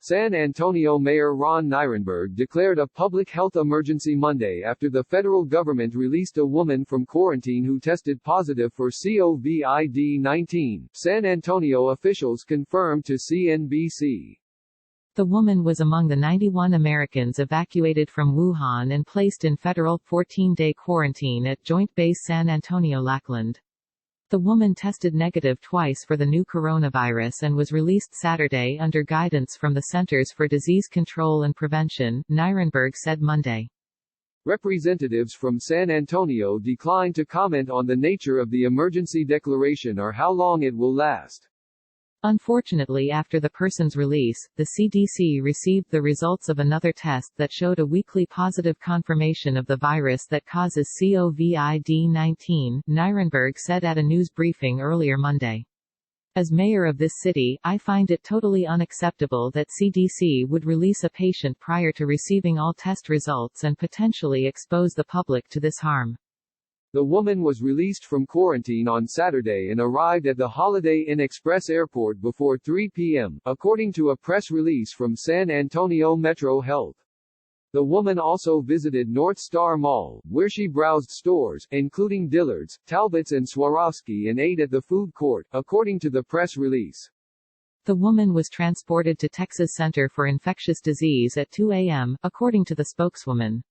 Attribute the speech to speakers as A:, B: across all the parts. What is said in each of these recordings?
A: San Antonio Mayor Ron Nirenberg declared a public health emergency Monday after the federal government released a woman from quarantine who tested positive for COVID-19, San Antonio officials confirmed to CNBC.
B: The woman was among the 91 Americans evacuated from Wuhan and placed in federal 14-day quarantine at Joint Base San Antonio Lackland. The woman tested negative twice for the new coronavirus and was released Saturday under guidance from the Centers for Disease Control and Prevention, Nirenberg said Monday.
A: Representatives from San Antonio declined to comment on the nature of the emergency declaration or how long it will last.
B: Unfortunately, after the person's release, the CDC received the results of another test that showed a weekly positive confirmation of the virus that causes COVID-19, Nirenberg said at a news briefing earlier Monday. As mayor of this city, I find it totally unacceptable that CDC would release a patient prior to receiving all test results and potentially expose the public to this harm.
A: The woman was released from quarantine on Saturday and arrived at the Holiday Inn Express Airport before 3 p.m., according to a press release from San Antonio Metro Health. The woman also visited North Star Mall, where she browsed stores, including Dillard's, Talbot's and Swarovski, and ate at the food court, according to the press release.
B: The woman was transported to Texas Center for Infectious Disease at 2 a.m., according to the spokeswoman.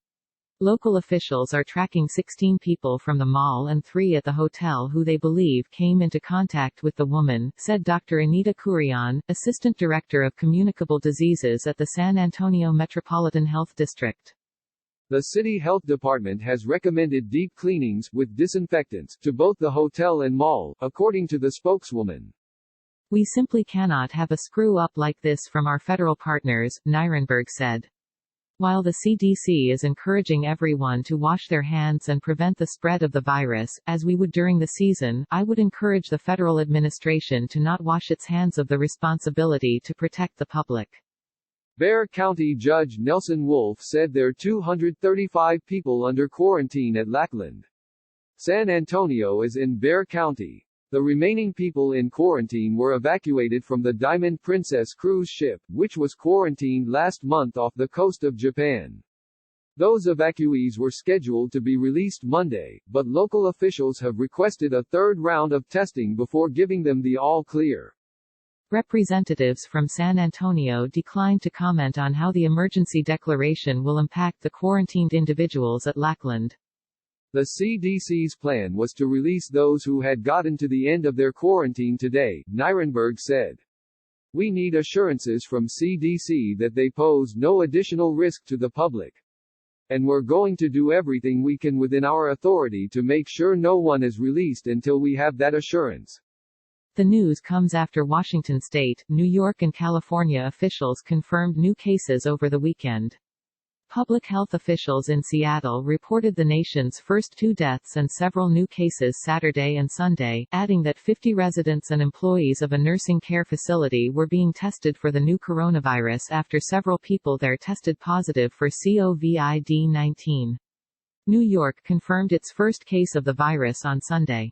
B: Local officials are tracking 16 people from the mall and 3 at the hotel who they believe came into contact with the woman, said Dr. Anita Curion, Assistant Director of Communicable Diseases at the San Antonio Metropolitan Health District.
A: The city health department has recommended deep cleanings, with disinfectants, to both the hotel and mall, according to the spokeswoman.
B: We simply cannot have a screw-up like this from our federal partners, Nirenberg said. While the CDC is encouraging everyone to wash their hands and prevent the spread of the virus, as we would during the season, I would encourage the federal administration to not wash its hands of the responsibility to protect the public.
A: Bexar County Judge Nelson Wolf said there are 235 people under quarantine at Lackland. San Antonio is in Bexar County. The remaining people in quarantine were evacuated from the Diamond Princess cruise ship, which was quarantined last month off the coast of Japan. Those evacuees were scheduled to be released Monday, but local officials have requested a third round of testing before giving them the all-clear.
B: Representatives from San Antonio declined to comment on how the emergency declaration will impact the quarantined individuals at Lackland.
A: The CDC's plan was to release those who had gotten to the end of their quarantine today, Nirenberg said. We need assurances from CDC that they pose no additional risk to the public. And we're going to do everything we can within our authority to make sure no one is released until we have that assurance.
B: The news comes after Washington State, New York and California officials confirmed new cases over the weekend. Public health officials in Seattle reported the nation's first 2 deaths and several new cases Saturday and Sunday, adding that 50 residents and employees of a nursing care facility were being tested for the new coronavirus after several people there tested positive for COVID-19. New York confirmed its first case of the virus on Sunday.